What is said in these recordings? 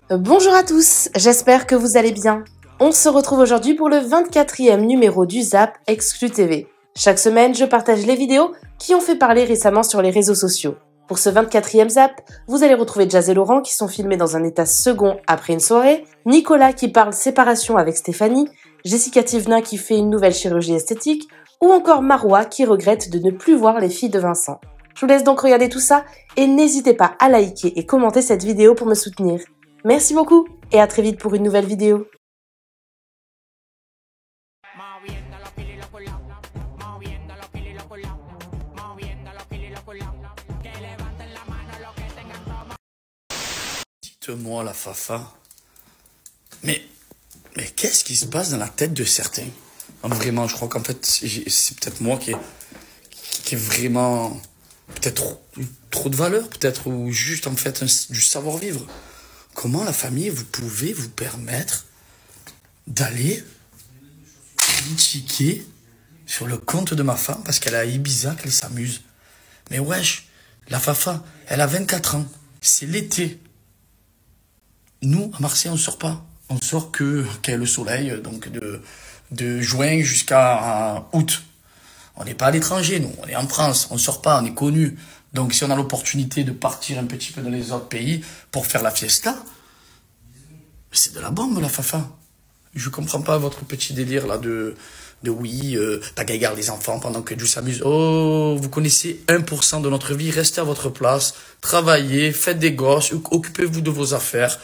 Bonjour à tous, j'espère que vous allez bien. On se retrouve aujourd'hui pour le 24e numéro du Zap Exclu TV. Chaque semaine, je partage les vidéos qui ont fait parler récemment sur les réseaux sociaux. Pour ce 24e Zap, vous allez retrouver Jazz et Laurent qui sont filmés dans un état second après une soirée, Nicolas qui parle séparation avec Stéphanie, Jessica Thivenin qui fait une nouvelle chirurgie esthétique, ou encore Marois qui regrette de ne plus voir les filles de Vincent. Je vous laisse donc regarder tout ça et n'hésitez pas à liker et commenter cette vidéo pour me soutenir. Merci beaucoup et à très vite pour une nouvelle vidéo. Dites-moi la Fafa, mais qu'est-ce qui se passe dans la tête de certains? Vraiment, je crois qu'en fait, c'est peut-être moi qui est vraiment peut-être trop de valeur, peut-être, ou juste en fait du savoir-vivre. Comment la famille, vous pouvez vous permettre d'aller critiquer sur le compte de ma femme parce qu'elle est à Ibiza, qu'elle s'amuse? Mais wesh, la Fafa, elle a 24 ans, c'est l'été. Nous, à Marseille, on ne sort pas. On sort qu'il y a le soleil, donc de juin jusqu'à août. On n'est pas à l'étranger, nous. On est en France, on ne sort pas, on est connus. Donc, si on a l'opportunité de partir un petit peu dans les autres pays pour faire la fiesta, c'est de la bombe, la Fafa. Je comprends pas votre petit délire là de oui, pas qu'elle garde les enfants pendant que Dieu s'amuse. Oh, vous connaissez 1% de notre vie, restez à votre place, travaillez, faites des gosses, occupez-vous de vos affaires.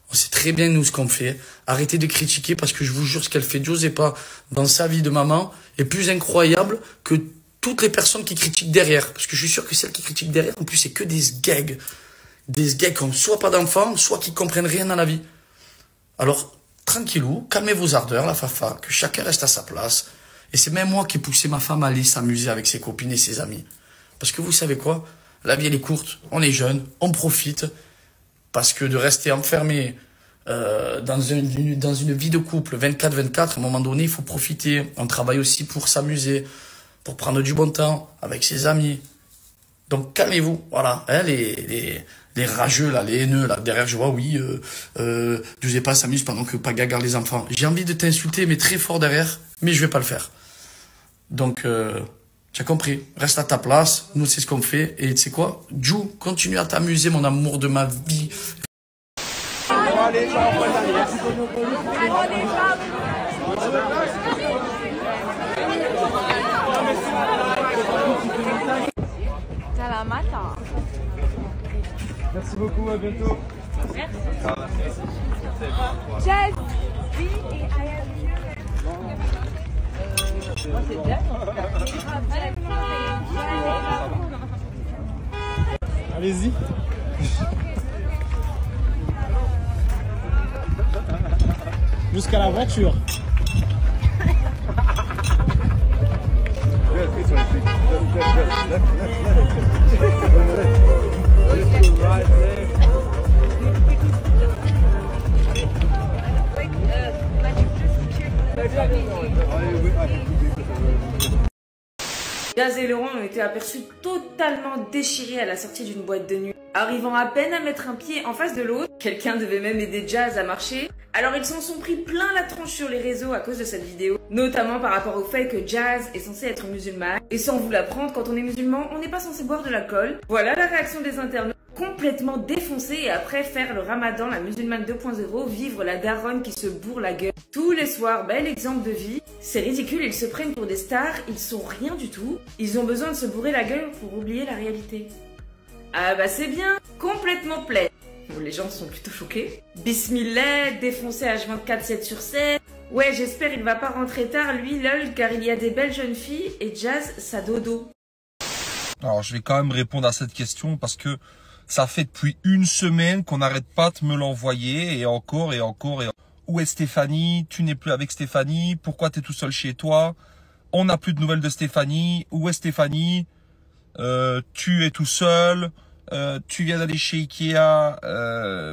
On sait très bien nous ce qu'on fait. Arrêtez de critiquer parce que je vous jure ce qu'elle fait, José pas dans sa vie de maman est plus incroyable que toutes les personnes qui critiquent derrière. Parce que je suis sûr que celles qui critiquent derrière, en plus, c'est que des sgags. Des sgags qui ont soit pas d'enfants, soit qui comprennent rien dans la vie. Alors, tranquillou, calmez vos ardeurs, la Fafa, que chacun reste à sa place. Et c'est même moi qui ai poussé ma femme à aller s'amuser avec ses copines et ses amis. Parce que vous savez quoi? La vie, elle est courte, on est jeune, on profite. Parce que de rester enfermé dans une vie de couple 24-24, à un moment donné, il faut profiter. On travaille aussi pour s'amuser, pour prendre du bon temps avec ses amis. Donc calmez-vous, voilà. Hein, les rageux, là, les haineux, là, derrière, je vois, oui, Giuseppe s'amuse pendant que Paga garde les enfants. J'ai envie de t'insulter, mais très fort derrière, mais je vais pas le faire. Donc, tu as compris, reste à ta place, nous c'est ce qu'on fait, et tu sais quoi, Jou, continue à t'amuser, mon amour de ma vie. Merci beaucoup, à bientôt. Merci. Jazz, B et I am moi c'est bien. Allez-y. Jusqu'à la voiture. Jazz et Laurent ont été aperçus totalement déchirés à la sortie d'une boîte de nuit. Arrivant à peine à mettre un pied en face de l'autre, quelqu'un devait même aider Jazz à marcher. Alors ils s'en sont pris plein la tronche sur les réseaux à cause de cette vidéo, notamment par rapport au fait que Jazz est censé être musulmane. Et sans vous l'apprendre, quand on est musulman, on n'est pas censé boire de l'alcool. Voilà la réaction des internautes, complètement défoncés et après faire le ramadan, la musulmane 2.0, vivre la daronne qui se bourre la gueule. Tous les soirs, bel exemple de vie. C'est ridicule, ils se prennent pour des stars, ils sont rien du tout. Ils ont besoin de se bourrer la gueule pour oublier la réalité. Ah bah c'est bien, complètement plaid. Bon, les gens sont plutôt choqués. Bismillah, défoncé H24 7 sur 7. Ouais, j'espère il va pas rentrer tard, lui, lol, car il y a des belles jeunes filles et Jazz, ça dodo. Alors, je vais quand même répondre à cette question parce que ça fait depuis une semaine qu'on n'arrête pas de me l'envoyer et encore et encore et encore. Où est Stéphanie? Tu n'es plus avec Stéphanie? Pourquoi tu es tout seul chez toi? On n'a plus de nouvelles de Stéphanie. Où est Stéphanie? Tu es tout seul. Tu viens d'aller chez Ikea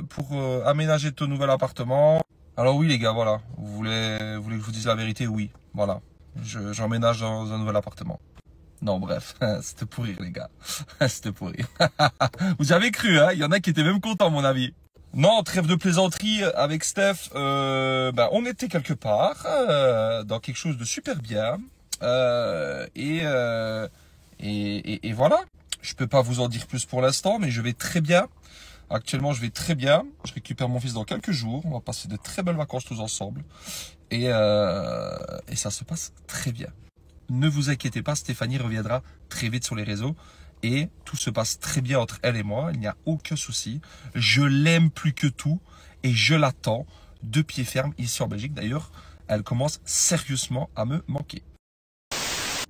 pour aménager ton nouvel appartement. Alors oui les gars, voilà. Vous voulez que je vous dise la vérité? Oui, voilà. J'emménage dans un nouvel appartement. Non, bref, c'était pour rire, les gars. C'était pour rire. Vous avez cru, hein? Il y en a qui étaient même contents, à mon avis. Non, trêve de plaisanterie avec Steph. On était quelque part, dans quelque chose de super bien. Et voilà. Je peux pas vous en dire plus pour l'instant, mais je vais très bien. Actuellement, je vais très bien. Je récupère mon fils dans quelques jours. On va passer de très belles vacances tous ensemble. Et ça se passe très bien. Ne vous inquiétez pas, Stéphanie reviendra très vite sur les réseaux. Et tout se passe très bien entre elle et moi. Il n'y a aucun souci. Je l'aime plus que tout. Et je l'attends de pied ferme ici en Belgique. D'ailleurs, elle commence sérieusement à me manquer.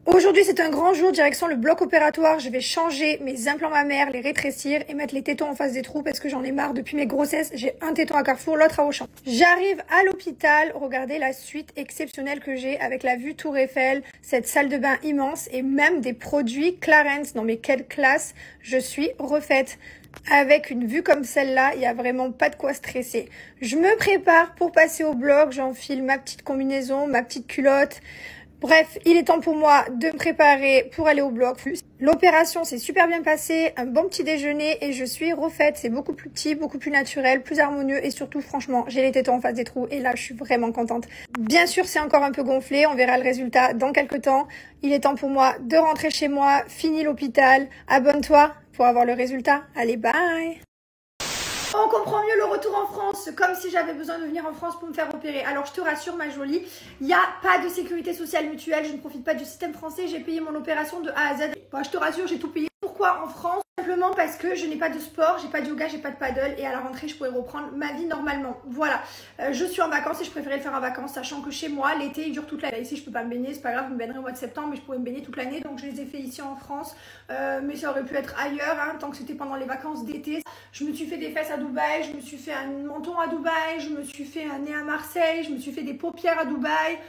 Aujourd'hui, c'est un grand jour, direction le bloc opératoire. Je vais changer mes implants mammaires, les rétrécir et mettre les tétons en face des trous parce que j'en ai marre depuis mes grossesses. J'ai un téton à Carrefour, l'autre à Auchan. J'arrive à l'hôpital. Regardez la suite exceptionnelle que j'ai avec la vue Tour Eiffel, cette salle de bain immense et même des produits Clarins. Non mais quelle classe, je suis refaite. Avec une vue comme celle-là, il n'y a vraiment pas de quoi stresser. Je me prépare pour passer au bloc. J'enfile ma petite combinaison, ma petite culotte. Bref, il est temps pour moi de me préparer pour aller au bloc. L'opération s'est super bien passée, un bon petit déjeuner et je suis refaite. C'est beaucoup plus petit, beaucoup plus naturel, plus harmonieux et surtout, franchement, j'ai les tétons en face des trous et là, je suis vraiment contente. Bien sûr, c'est encore un peu gonflé, on verra le résultat dans quelques temps. Il est temps pour moi de rentrer chez moi, fini l'hôpital. Abonne-toi pour avoir le résultat. Allez, bye! On comprend mieux le retour en France, comme si j'avais besoin de venir en France pour me faire opérer. Alors je te rassure ma jolie, il n'y a pas de sécurité sociale mutuelle, je ne profite pas du système français, j'ai payé mon opération de A à Z. Bon, je te rassure, j'ai tout payé. Pourquoi en France? Simplement parce que je n'ai pas de sport, j'ai pas de yoga, j'ai pas de paddle et à la rentrée je pourrais reprendre ma vie normalement. Voilà, je suis en vacances et je préférais le faire en vacances, sachant que chez moi l'été il dure toute l'année. Ici je peux pas me baigner, c'est pas grave, je me baignerai au mois de septembre mais je pourrais me baigner toute l'année, donc je les ai fait ici en France. Mais ça aurait pu être ailleurs, hein, tant que c'était pendant les vacances d'été. Je me suis fait des fesses à Dubaï, je me suis fait un menton à Dubaï, je me suis fait un nez à Marseille, je me suis fait des paupières à Dubaï.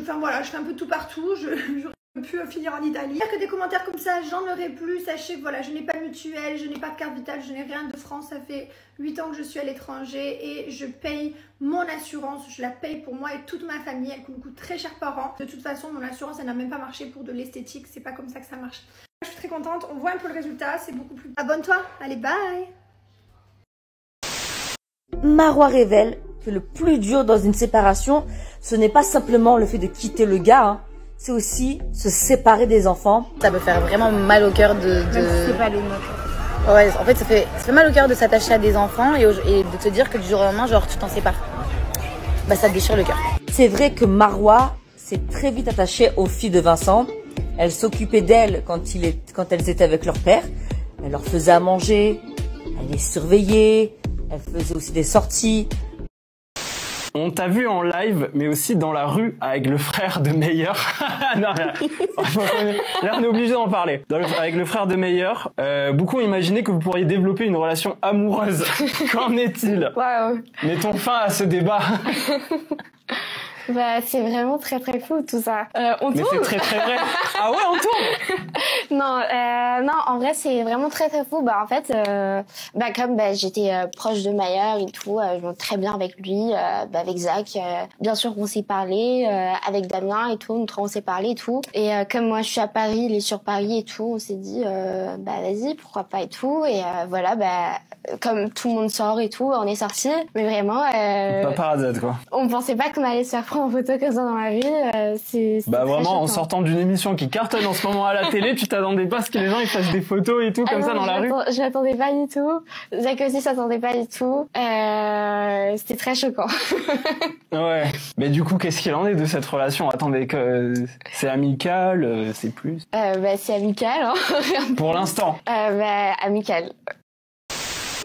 Enfin voilà, je fais un peu tout partout. J'aurais pu finir en Italie. Que des commentaires comme ça, j'en aurais plus. Sachez que voilà, je n'ai pas de mutuelle, je n'ai pas de carte vitale, je n'ai rien de France. Ça fait 8 ans que je suis à l'étranger et je paye mon assurance. Je la paye pour moi et toute ma famille. Elle me coûte très cher par an. De toute façon, mon assurance, elle n'a même pas marché pour de l'esthétique. C'est pas comme ça que ça marche. Je suis très contente. On voit un peu le résultat. C'est beaucoup plus. Abonne-toi. Allez, bye. Marois révèle que le plus dur dans une séparation, ce n'est pas simplement le fait de quitter le gars, hein. C'est aussi se séparer des enfants. Ça peut faire vraiment mal au cœur de... Même si c'est pas les nôtres. Ouais, en fait, ça fait mal au cœur de s'attacher à des enfants et de te dire que du jour au lendemain, genre, tu t'en sépares. Bah, ça te déchire le cœur. C'est vrai que Marois s'est très vite attachée aux filles de Vincent. Elle s'occupait d'elles quand elles étaient avec leur père. Elle leur faisait à manger, elle les surveillait, elle faisait aussi des sorties. On t'a vu en live, mais aussi dans la rue avec le frère de Meyer. Non, là, on est obligé d'en parler. Avec le frère de Meyer, beaucoup ont imaginé que vous pourriez développer une relation amoureuse. Qu'en est-il? Waouh. Mettons fin à ce débat. Bah, c'est vraiment très très fou tout ça. On tourne. Mais c'est très très vrai. Ah ouais, on tourne. Non, en vrai c'est vraiment très très fou. Bah en fait, comme j'étais proche de Mayer et tout, je m'entends très bien avec lui, avec Zach. Bien sûr qu'on s'est parlé, avec Damien et tout, on s'est parlé et tout. Et comme moi je suis à Paris, il est sur Paris et tout, on s'est dit vas-y pourquoi pas et tout. Et voilà comme tout le monde sort et tout, on est sortis. Mais vraiment, paparazzi quoi. On pensait pas qu'on allait se faire prendre en photo comme ça dans la rue. C'est vraiment en sortant d'une émission qui cartonne en ce moment à la télé, tu t'attendais pas à ce que les gens ils fassent des photos et tout comme ça dans la rue? Je m'attendais pas du tout. Zach aussi s'attendait pas du tout. C'était très choquant. Ouais. Mais du coup, qu'est-ce qu'il en est de cette relation? Attendez, que c'est amical, c'est plus? C'est amical. Hein. Pour l'instant. Amical.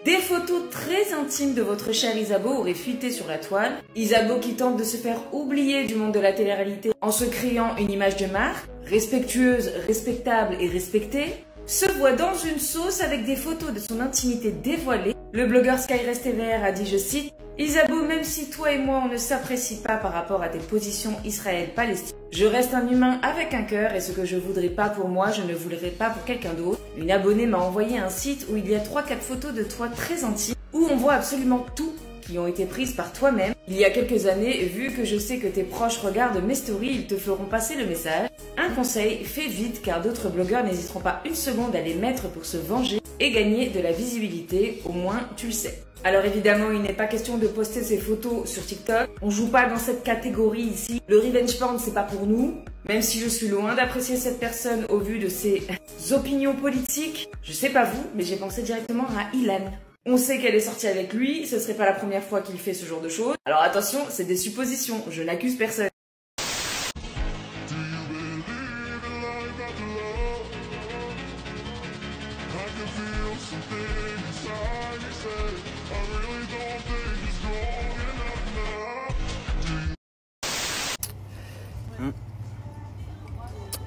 Des photos très intimes de votre chère Isabeau auraient fuité sur la toile. Isabeau qui tente de se faire oublier du monde de la télé-réalité en se créant une image de marque, respectueuse, respectable et respectée, se voit dans une sauce avec des photos de son intimité dévoilée. Le blogueur Skyrest TVR a dit, je cite, « Isabeau, même si toi et moi on ne s'apprécie pas par rapport à tes positions Israël-Palestine, je reste un humain avec un cœur et ce que je voudrais pas pour moi, je ne voudrais pas pour quelqu'un d'autre. » Une abonnée m'a envoyé un site où il y a 3-4 photos de toi très intimes, où on voit absolument tout qui ont été prises par toi-même. Il y a quelques années, vu que je sais que tes proches regardent mes stories, ils te feront passer le message. Un conseil, fais vite car d'autres blogueurs n'hésiteront pas une seconde à les mettre pour se venger et gagner de la visibilité, au moins tu le sais. Alors évidemment, il n'est pas question de poster ses photos sur TikTok. On joue pas dans cette catégorie ici. Le revenge porn, c'est pas pour nous. Même si je suis loin d'apprécier cette personne au vu de ses opinions politiques. Je sais pas vous, mais j'ai pensé directement à Ilan. On sait qu'elle est sortie avec lui, ce serait pas la première fois qu'il fait ce genre de choses. Alors attention, c'est des suppositions, je n'accuse personne.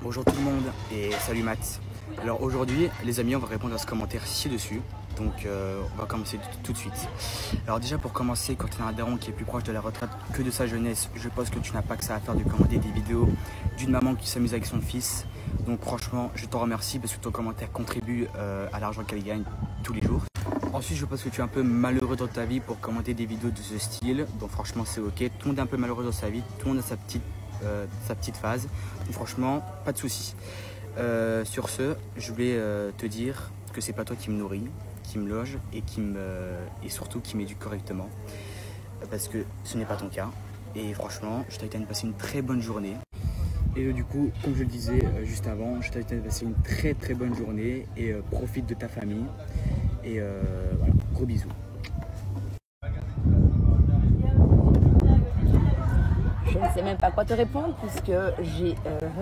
Bonjour tout le monde et salut Matt. Alors aujourd'hui les amis, on va répondre à ce commentaire ci-dessus. Donc on va commencer tout de suite. Alors déjà pour commencer, quand tu es un daron qui est plus proche de la retraite que de sa jeunesse, je pense que tu n'as pas que ça à faire de commander des vidéos d'une maman qui s'amuse avec son fils. Donc franchement je t'en remercie parce que ton commentaire contribue à l'argent qu'elle gagne tous les jours. Ensuite je pense que tu es un peu malheureux dans ta vie pour commenter des vidéos de ce style. Donc franchement c'est ok, tout le monde est un peu malheureux dans sa vie, tout le monde a sa petite phase. Donc franchement pas de soucis. Sur ce, je voulais te dire que c'est pas toi qui me nourris, qui me loge et surtout qui m'éduque correctement, parce que ce n'est pas ton cas. Et franchement, je t'invite à passer une très bonne journée. Et du coup, comme je le disais juste avant, je t'invite à passer une très bonne journée et profite de ta famille. Et voilà, gros bisous. Je ne sais même pas quoi te répondre puisque j'ai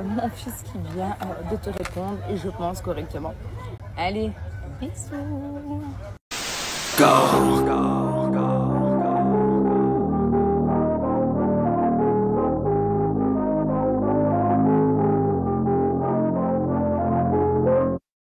mon fils qui vient de te répondre et je pense correctement. Allez, bisous. Go.